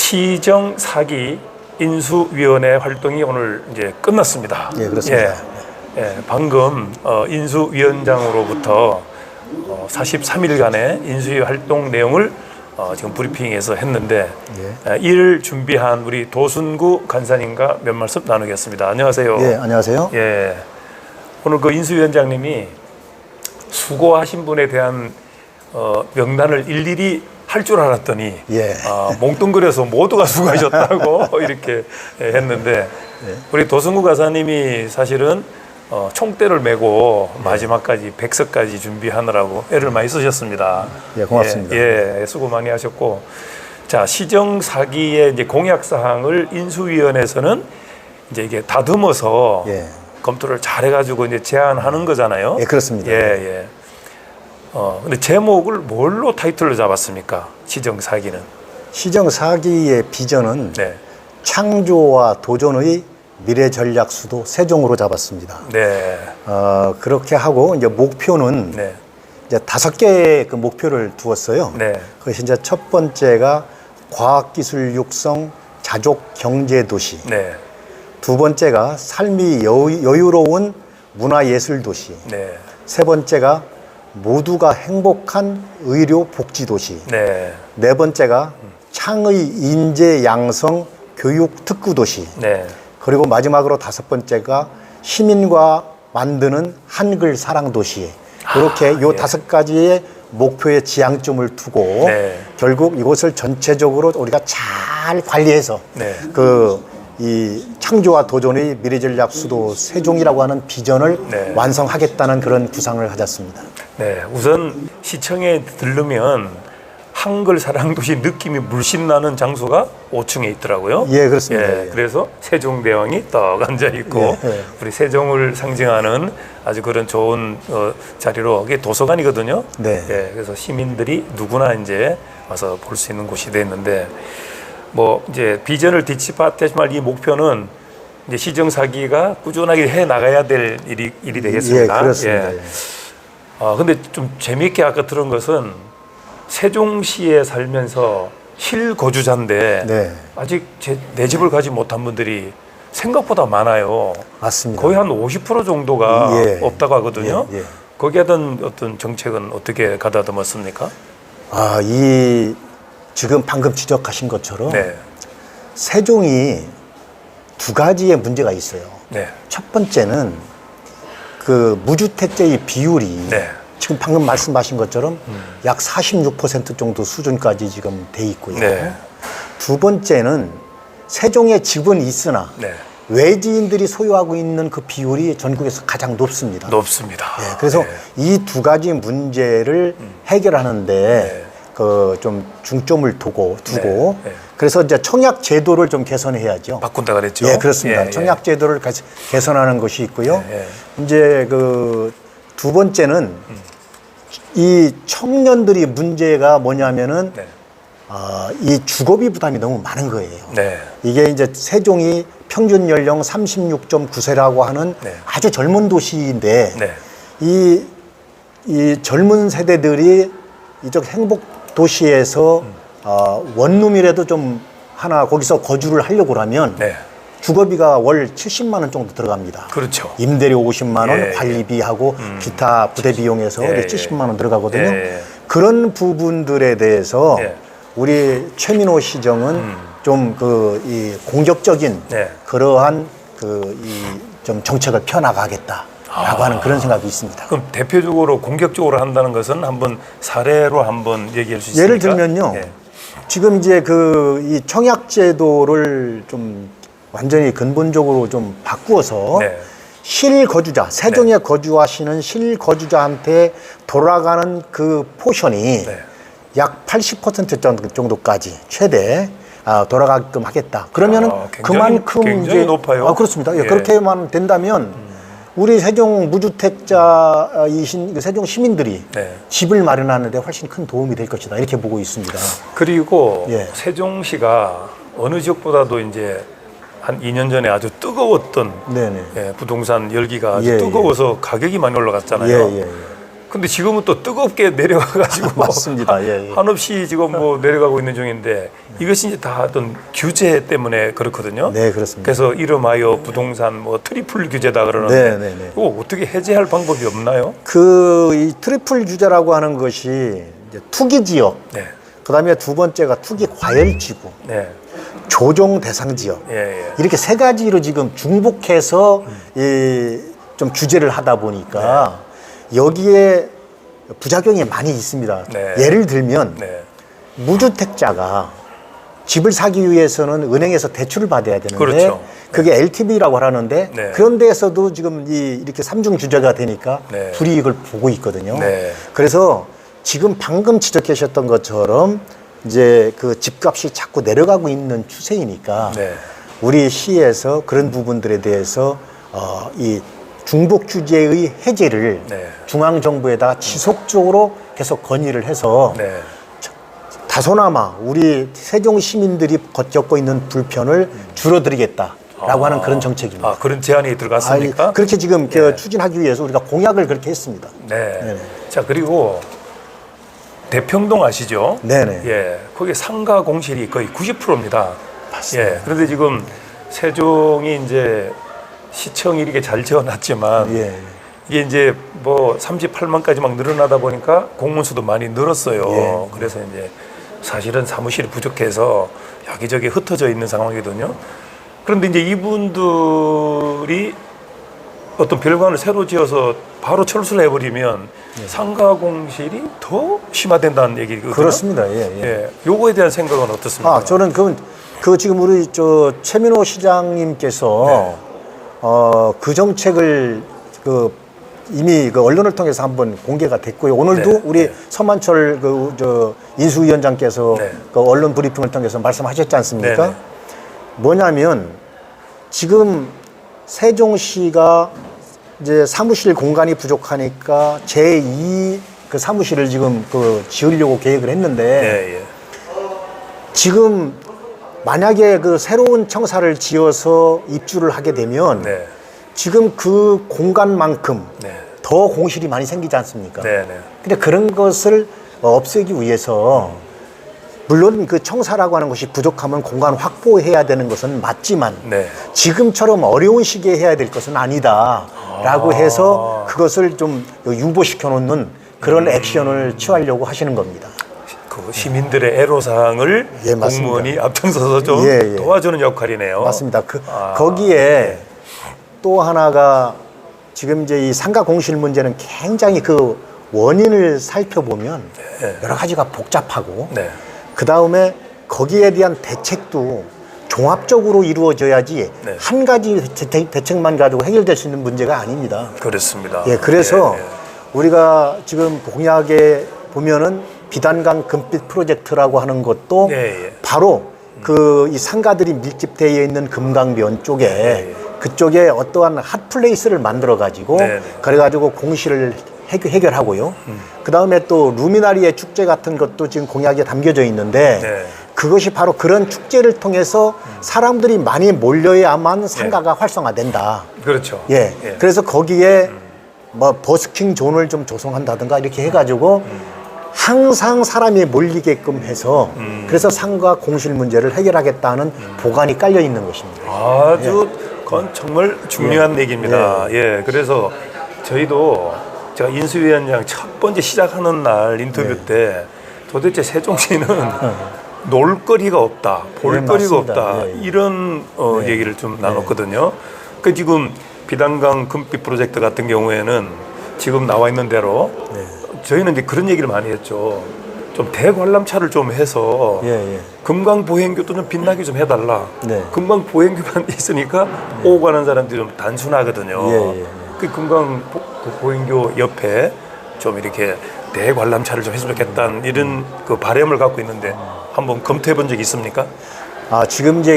시정 4기 인수위원회 활동이 오늘 이제 끝났습니다. 예, 그렇습니다. 방금 인수위원장으로부터 43일간의 인수위 활동 내용을 지금 브리핑에서 했는데 이를 준비한 우리 도순구 간사님과 몇 말씀 나누겠습니다. 안녕하세요. 예, 안녕하세요. 예, 오늘 그 인수위원장님이 수고하신 분에 대한 명단을 일일이 할 줄 알았더니 몽뚱그려서 모두가 수고하셨다고 이렇게 했는데 우리 도순구 간사님이 사실은 총대를 메고 마지막까지 백서까지 준비하느라고 애를 많이 쓰셨습니다. 예, 고맙습니다. 예, 수고 많이 하셨고, 자, 시정 4기의 이제 공약 사항을 인수위원회에서는 이제 이게 다듬어서 검토를 잘해가지고 이제 제안하는 거잖아요. 예, 그렇습니다. 근데 제목을 뭘로 타이틀로 잡았습니까? 시정 4기는? 시정 4기의 비전은 창조와 도전의 미래 전략 수도 세종으로 잡았습니다. 그렇게 하고 이제 목표는 이제 5개의 그 목표를 두었어요. 그것이 이제 첫 번째가 과학기술 육성 자족 경제 도시. 두 번째가 삶이 여유로운 문화예술 도시. 세 번째가 모두가 행복한 의료 복지 도시. 네 번째가 창의 인재 양성 교육 특구 도시. 그리고 마지막으로 5번째가 시민과 만드는 한글 사랑 도시. 이렇게 요 5가지의 목표의 지향점을 두고 결국 이것을 전체적으로 우리가 잘 관리해서 이 창조와 도전의 미래전략 수도 세종이라고 하는 비전을 완성하겠다는 그런 구상을 가졌습니다. 우선 시청에 들르면 한글 사랑도시 느낌이 물씬 나는 장소가 5층에 있더라고요. 예, 그렇습니다. 그래서 세종대왕이 딱 앉아 있고 우리 세종을 상징하는 아주 그런 좋은 자리로, 이게 도서관이거든요. 그래서 시민들이 누구나 이제 와서 볼 수 있는 곳이 됐는데, 뭐 이제 비전을 뒷받침할 이 목표는 이제 시정 4기가 꾸준하게 해 나가야 될 일이 되겠습니다. 그렇습니다. 근데 좀 재미있게 아까 들은 것은 세종시에 살면서 실거주자인데 아직 내 집을 가지 못한 분들이 생각보다 많아요. 맞습니다. 거의 한 50% 정도가 없다고 하거든요. 거기에 대한 어떤 정책은 어떻게 가다듬었습니까? 지금 방금 지적하신 것처럼 세종이 2가지의 문제가 있어요. 첫 번째는 그 무주택자의 비율이 지금 방금 말씀하신 것처럼 약 46% 정도 수준까지 지금 돼 있고요. 두 번째는 세종에 집은 있으나 외지인들이 소유하고 있는 그 비율이 전국에서 가장 높습니다. 그래서 이 2가지 문제를 해결하는데 좀 중점을 두고 그래서 이제 청약 제도를 좀 개선해야죠. 바꾼다 그랬죠. 예, 그렇습니다. 청약 제도를 개선하는 것이 있고요. 이제 두 번째는 이 청년들이 문제가 뭐냐면은 이 주거비 부담이 너무 많은 거예요. 이게 이제 세종이 평균 연령 36.9세라고 하는 아주 젊은 도시인데 이 젊은 세대들이 이쪽 행복 도시에서 원룸이라도 좀 하나 거기서 거주를 하려고 하면 주거비가 월 70만 원 정도 들어갑니다. 임대료 50만 원, 관리비하고 기타 부대 비용에서 70만 원 들어가거든요. 그런 부분들에 대해서 우리 최민호 시정은 좀 이 공격적인 그러한 좀 정책을 펴나가겠다. 라고 하는 그런 생각이 있습니다. 그럼 대표적으로 공격적으로 한다는 것은 한번 사례로 한번 얘기할 수 있습니까? 예를 들면요. 지금 이제 이 청약 제도를 좀 완전히 근본적으로 좀 바꾸어서 실거주자, 세종에 거주하시는 실거주자한테 돌아가는 그 포션이 약 80% 정도까지 최대 돌아가게끔 하겠다. 그러면은 그만큼 굉장히 높아요. 그렇습니다. 그렇게만 된다면 우리 세종 무주택자이신 세종 시민들이 집을 마련하는데 훨씬 큰 도움이 될 것이다. 이렇게 보고 있습니다. 그리고 세종시가 어느 지역보다도 이제 한 2년 전에 아주 뜨거웠던 부동산 열기가 아주 뜨거워서 가격이 많이 올라갔잖아요. 근데 지금은 또 뜨겁게 내려가가지고 맞습니다. 예, 예. 한없이 지금 뭐 내려가고 있는 중인데 이것이 이제 다 어떤 규제 때문에 그렇거든요. 네, 그렇습니다. 그래서 이름하여 부동산 뭐 트리플 규제다 그러는데 네, 네, 네. 그거 어떻게 해제할 방법이 없나요? 이 트리플 규제라고 하는 것이 이제 투기 지역, 네, 그다음에 두 번째가 투기 과열 지구, 네, 조정 대상 지역. 예, 예. 이렇게 세 가지로 지금 중복해서 좀 규제를 하다 보니까 여기에 부작용이 많이 있습니다. 네. 예를 들면 네, 무주택자가 집을 사기 위해서는 은행에서 대출을 받아야 되는데 그렇죠. 그게 LTV라고 하는데 네. 그런 데에서도 지금 이렇게 삼중 규제가 되니까 네. 불이익을 보고 있거든요. 네. 그래서 지금 방금 지적하셨던 것처럼 이제 그 집값이 자꾸 내려가고 있는 추세이니까 네. 우리 시에서 그런 부분들에 대해서 이 중복 규제의 해제를 네. 중앙 정부에다가 지속적으로 계속 건의를 해서 네. 다소나마 우리 세종 시민들이 겪고 있는 불편을 줄여드리겠다라고 하는 그런 정책입니다. 아, 그런 제안이 들어갔습니까? 그렇게 지금 예. 추진하기 위해서 우리가 공약을 그렇게 했습니다. 네. 네네. 자, 그리고 대평동 아시죠? 네네. 예. 거기 상가 공실이 거의 90%입니다. 맞습니다. 예. 그런데 지금 세종이 이제 시청이 이렇게 잘 지어놨지만 예. 이게 이제 뭐 38만까지 막 늘어나다 보니까 공문수도 많이 늘었어요. 예. 그래서 이제 사실은 사무실이 부족해서 여기저기 흩어져 있는 상황이거든요. 그런데 이제 이분들이 어떤 별관을 새로 지어서 바로 철수를 해버리면 상가 공실이 더 심화된다는 얘기거든요. 그렇습니다. 예, 예. 예. 요거에 대한 생각은 어떻습니까? 저는 그 지금 우리 최민호 시장님께서 그 정책을 이미 언론을 통해서 한번 공개가 됐고요. 오늘도 네, 우리 네. 서만철 인수위원장께서 네. 그 언론 브리핑을 통해서 말씀하셨지 않습니까? 네, 네. 뭐냐면 지금 세종시가 이제 사무실 공간이 부족하니까 제2 그 사무실을 지금 지으려고 계획을 했는데 네, 예. 지금 만약에 그 새로운 청사를 지어서 입주를 하게 되면 네. 지금 그 공간만큼 네. 더 공실이 많이 생기지 않습니까? 네, 네. 근데 그런 것을 없애기 위해서 물론 그 청사라고 하는 것이 부족하면 공간 확보해야 되는 것은 맞지만 네. 지금처럼 어려운 시기에 해야 될 것은 아니다라고 해서 그것을 좀 유보시켜 놓는 그런 액션을 취하려고 하시는 겁니다. 그 시민들의 애로사항을 예, 맞습니다. 공무원이 앞장서서 좀 예, 예. 도와주는 역할이네요. 맞습니다. 거기에 또 하나가 지금 이제 이 상가 공실 문제는 굉장히 그 원인을 살펴보면 네. 여러 가지가 복잡하고 네. 그 다음에 거기에 대한 대책도 종합적으로 이루어져야지 네. 한 가지 대책만 가지고 해결될 수 있는 문제가 아닙니다. 그렇습니다. 예, 그래서 예, 예. 우리가 지금 공약에 보면은 비단강 금빛 프로젝트라고 하는 것도 예, 예. 바로 이 상가들이 밀집되어 있는 금강변 쪽에 예. 그쪽에 어떠한 핫플레이스를 만들어 가지고 네, 네. 그래 가지고 공실을 해결하고요. 그 다음에 또 루미나리의 축제 같은 것도 지금 공약에 담겨져 있는데 네. 그것이 바로 그런 축제를 통해서 사람들이 많이 몰려야만 상가가 활성화된다. 그렇죠. 예. 예. 그래서 거기에 뭐 버스킹 존을 좀 조성한다든가 이렇게 해가지고 항상 사람이 몰리게끔 해서 그래서 상가 공실 문제를 해결하겠다는 보관이 깔려 있는 것입니다. 아주 그건 정말 중요한 얘기입니다. 예. 그래서 저희도 제가 인수위원장 첫 번째 시작하는 날 인터뷰 때 도대체 세종시는 놀거리가 없다, 볼거리가 맞습니다. 없다 이런 얘기를 좀 나눴거든요. 그 지금 비단강 금빛 프로젝트 같은 경우에는 지금 나와 있는 대로 저희는 이제 그런 얘기를 많이 했죠. 좀 대관람차를 좀 해서 금강 보행교도 좀 빛나게 좀 해달라. 네. 금강 보행교만 있으니까 오고 가는 사람들이 좀 단순하거든요. 그 금강 보행교 옆에 좀 이렇게 대관람차를 좀 했으면 좋겠다는 이런 그 바람을 갖고 있는데 한번 검토해 본 적이 있습니까? 지금 이제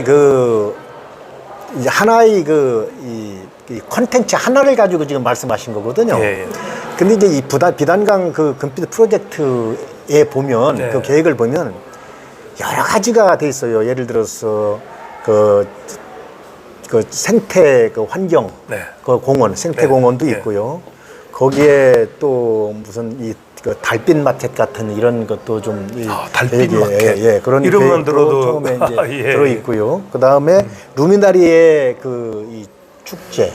이제 하나의 이 컨텐츠 하나를 가지고 지금 말씀하신 거거든요. 근데 이제 이 비단강 그 금빛 프로젝트에 보면 그 계획을 보면 여러 가지가 돼 있어요. 예를 들어서 그 생태 환경 그 공원 생태 공원도 있고요. 거기에 또 무슨 그 달빛 마켓 같은 이런 것도 좀 달빛 마켓 그런 이름만 들어도 처음에 이제 예. 들어 있고요. 그 다음에 루미나리의 이 축제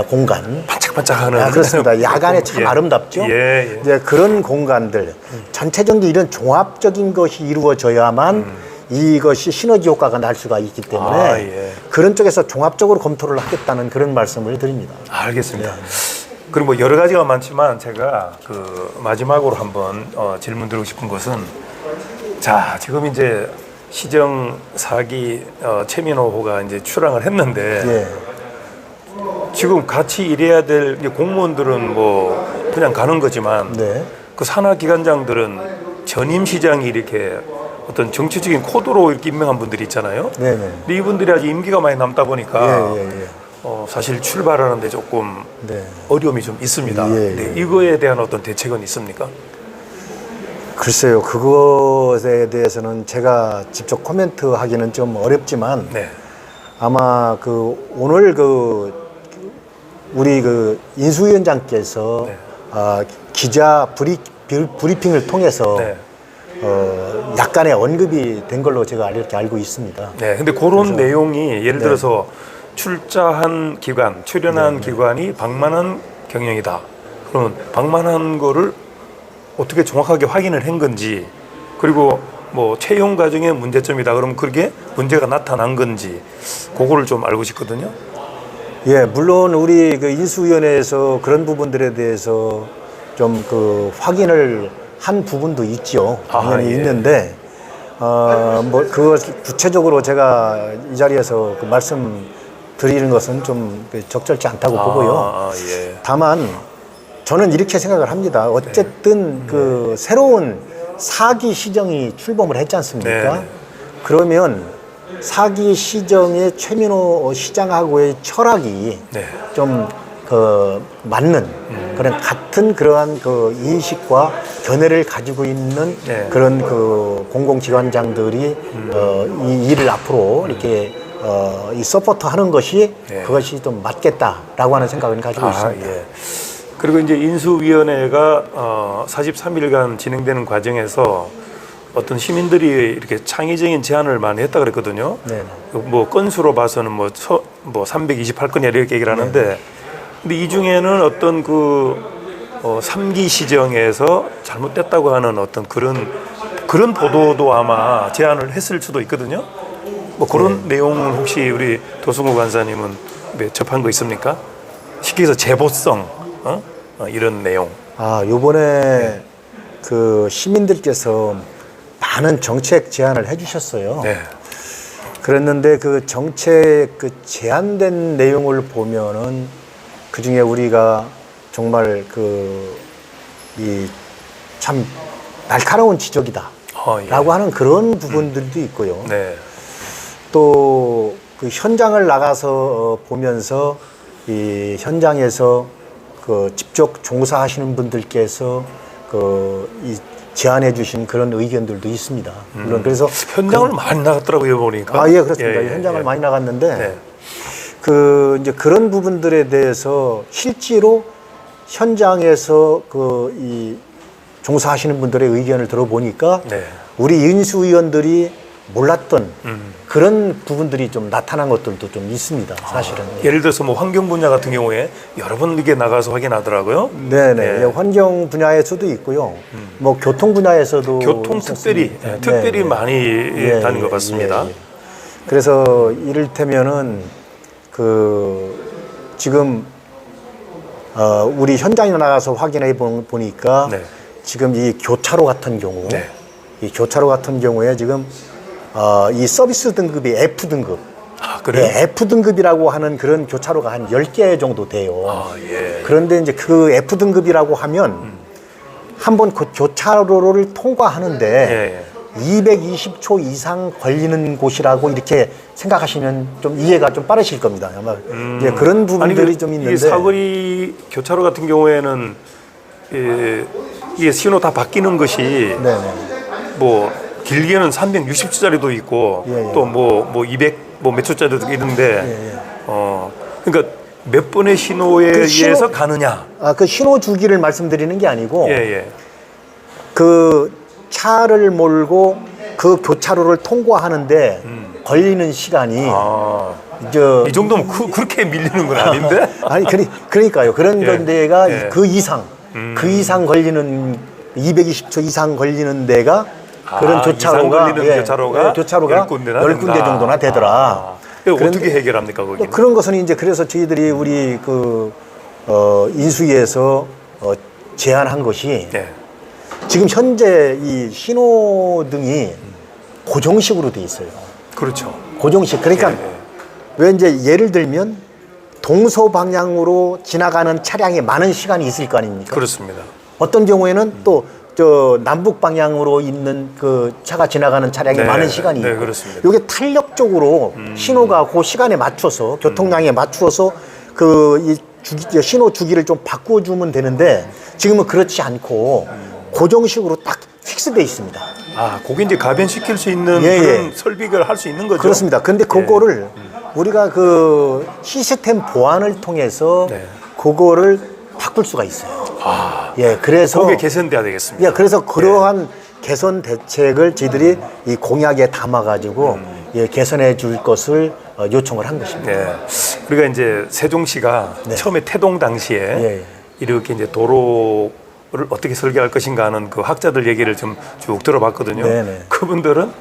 공간 반짝반짝하는 그렇습니다. 야간에 참 아름답죠. 이제 그런 공간들 전체적인 이런 종합적인 것이 이루어져야만 이것이 시너지 효과가 날 수가 있기 때문에 그런 쪽에서 종합적으로 검토를 하겠다는 그런 말씀을 드립니다. 알겠습니다. 그리고 뭐 여러 가지가 많지만 제가 그 마지막으로 한번 질문 드리고 싶은 것은 자 지금 이제 시정 4기 최민호호가 이제 출항을 했는데 지금 같이 일해야 될 공무원들은 뭐 그냥 가는 거지만 그 산하 기관장들은 전임 시장이 이렇게 어떤 정치적인 코드로 이렇게 임명한 분들이 있잖아요. 근데 이분들이 아직 임기가 많이 남다 보니까 사실 출발하는데 조금 어려움이 좀 있습니다. 이거에 대한 어떤 대책은 있습니까? 글쎄요, 그것에 대해서는 제가 직접 코멘트하기는 좀 어렵지만 아마 그 오늘 우리 인수위원장께서 기자 브리핑을 통해서 약간의 언급이 된 걸로 제가 이렇게 알고 있습니다. 근데 그런 내용이 예를 들어서 출자한 기관, 출연한 기관이 방만한 경영이다. 그러면 방만한 거를 어떻게 정확하게 확인을 한 건지, 그리고 뭐 채용 과정의 문제점이다. 그러면 그게 문제가 나타난 건지, 그거를 좀 알고 싶거든요. 물론 우리 그 인수위원회에서 그런 부분들에 대해서 좀 확인을 한 부분도 있죠. 당연히 있는데, 뭐 그것 구체적으로 제가 이 자리에서 말씀드리는 것은 좀 적절치 않다고 보고요. 다만 저는 이렇게 생각을 합니다. 어쨌든 그 새로운 4기 시정이 출범을 했지 않습니까? 그러면 4기 시정의 최민호 시장하고의 철학이 좀 맞는 그런 같은 그러한 인식과 견해를 가지고 있는 그런 공공기관장들이 이 일을 앞으로 이렇게 이 서포트 하는 것이 그것이 좀 맞겠다라고 하는 생각을 가지고 있습니다. 그리고 이제 인수위원회가 43일간 진행되는 과정에서 어떤 시민들이 이렇게 창의적인 제안을 많이 했다 그랬거든요. 뭐 건수로 봐서는 뭐 328건이라 이렇게 얘기를 하는데, 근데 이 중에는 어떤 3기 시정에서 잘못됐다고 하는 어떤 그런 보도도 아마 제안을 했을 수도 있거든요. 뭐 그런 내용은 혹시 우리 도승우 간사님은 접한 거 있습니까? 쉽게 해서 제보성 이런 내용. 요번에 그 시민들께서 많은 정책 제안을 해주셨어요. 그랬는데 그 정책 제안된 내용을 보면은 그 중에 우리가 정말 참 날카로운 지적이다 라고 하는 그런 부분들도 있고요. 또 그 현장을 나가서 보면서 이 현장에서 직접 종사하시는 분들께서 이 제안해 주신 그런 의견들도 있습니다. 물론 그래서 현장을 많이 나갔더라고요, 보니까. 그렇습니다. 현장을 많이 나갔는데 이제 그런 부분들에 대해서 실제로 현장에서 이 종사하시는 분들의 의견을 들어보니까 우리 인수위원들이 몰랐던 그런 부분들이 좀 나타난 것들도 좀 있습니다. 사실은. 예를 들어서 뭐 환경 분야 같은 경우에 여러 번 이게 나가서 확인하더라고요. 환경 분야에서도 있고요. 뭐 교통 분야에서도 교통 특별히 많이 다닌 것 같습니다. 그래서 이를테면은 지금 우리 현장에 나가서 확인해 보니까 지금 이 교차로 같은 경우, 이 교차로 같은 경우에 지금 이 서비스 등급이 F등급. 그래요? F등급이라고 하는 그런 교차로가 한 10개 정도 돼요. 그런데 이제 그 F등급이라고 하면 한번 그 교차로를 통과하는데 220초 이상 걸리는 곳이라고 이렇게 생각하시면 좀 이해가 좀 빠르실 겁니다. 아마 이제 그런 부분들이 좀 있는데. 이 사거리 교차로 같은 경우에는 이게 신호 다 바뀌는 것이 뭐 길게는 360초짜리도 있고 또 뭐 200 몇 초짜리도 있는데 그러니까 몇 번의 신호에 그 신호- 의해서 가느냐. 그 신호 주기를 말씀드리는 게 아니고 예, 예. 그 차를 몰고 그 교차로를 통과하는데 걸리는 시간이 이 정도면 그렇게 밀리는 건 아닌데? 아니 그러니까요. 그런 예. 데가 예. 그 이상 걸리는 220초 이상 걸리는 데가 그런 교차로가 이상 걸리는 교차로가 10군데나 10군데 정도나 되더라. 어떻게 해결합니까, 거기는? 그런 것은 이제 그래서 저희들이 우리 인수위에서 제안한 것이 예. 지금 현재 이 신호등이 고정식으로 돼 있어요. 그렇죠. 고정식. 그러니까 예. 왜 이제 예를 들면 동서 방향으로 지나가는 차량이 많은 시간이 있을 거 아닙니까? 그렇습니다. 어떤 경우에는 또 남북 방향으로 있는 그 차가 지나가는 차량이 네, 많은 시간이 네, 있고 그렇습니다. 이게 탄력적으로 신호가 그 시간에 맞춰서 교통량에 맞추어서 이 신호 주기를 좀 바꿔주면 되는데 지금은 그렇지 않고 고정식으로 딱 픽스돼 있습니다. 거기 이제 가변시킬 수 있는 예, 그런 예. 설비를 할 수 있는 거죠. 그렇습니다. 근데 그거를 우리가 그 시스템 보안을 통해서 네. 그거를 바꿀 수가 있어요. 예, 그래서 그게 개선돼야 되겠습니다. 예, 그래서 그러한 개선 대책을 저희들이 이 공약에 담아가지고 개선해 줄 것을 요청을 한 것입니다. 네. 우리가 이제 세종시가 처음에 태동 당시에 예. 이렇게 이제 도로를 어떻게 설계할 것인가 하는 그 학자들 얘기를 좀 쭉 들어봤거든요. 네네. 그분들은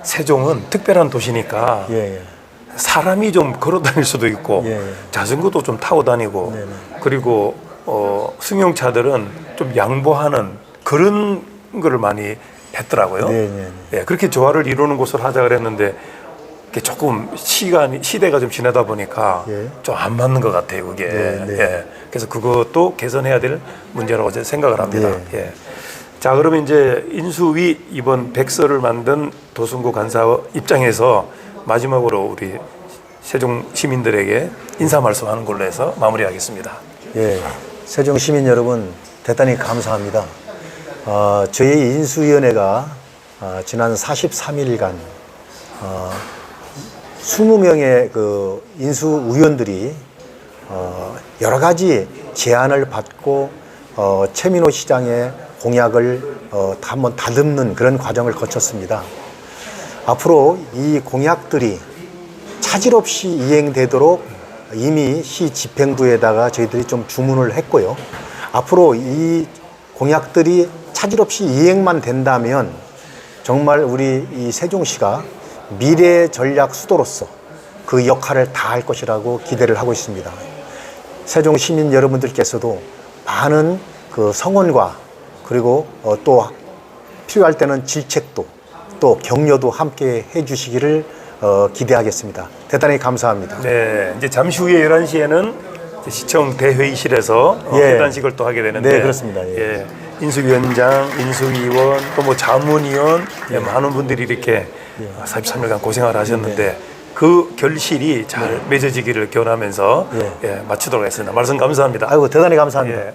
세종은 특별한 도시니까 예, 예. 사람이 좀 걸어 다닐 수도 있고 예. 자전거도 좀 타고 다니고 그리고 승용차들은 좀 양보하는 그런 거를 많이 했더라고요. 네. 예, 그렇게 조화를 이루는 곳을 하자 그랬는데 그게 조금 시대가 좀 지나다 보니까 예. 좀 안 맞는 것 같아요, 그게. 네. 예, 그래서 그것도 개선해야 될 문제라고 저는 생각을 합니다. 네. 예. 자, 그러면 이제 인수위 이번 백서를 만든 도순구 간사 입장에서 마지막으로 우리 세종 시민들에게 인사 말씀하는 걸로 해서 마무리하겠습니다. 예, 세종 시민 여러분 대단히 감사합니다. 저희 인수위원회가 지난 43일간 20명의 그 인수위원들이 여러 가지 제안을 받고 최민호 시장의 공약을 한번 다듬는 그런 과정을 거쳤습니다. 앞으로 이 공약들이 차질 없이 이행되도록 이미 시 집행부에다가 저희들이 좀 주문을 했고요. 앞으로 이 공약들이 차질 없이 이행만 된다면 정말 우리 이 세종시가 미래 전략 수도로서 그 역할을 다할 것이라고 기대를 하고 있습니다. 세종 시민 여러분들께서도 많은 그 성원과 그리고 또 필요할 때는 질책도 또 격려도 함께 해주시기를 기대하겠습니다. 대단히 감사합니다. 네, 이제 잠시 후에 11시에는 시청 대회의실에서 회단식을 또 하게 되는데, 네, 그렇습니다. 예, 인수위원장, 인수위원, 또 뭐 자문위원, 많은 분들이 이렇게 43일간 고생을 하셨는데 그 결실이 잘 맺어지기를 기원하면서 마치도록 하겠습니다. 말씀 감사합니다. 아이고 대단히 감사합니다. 예.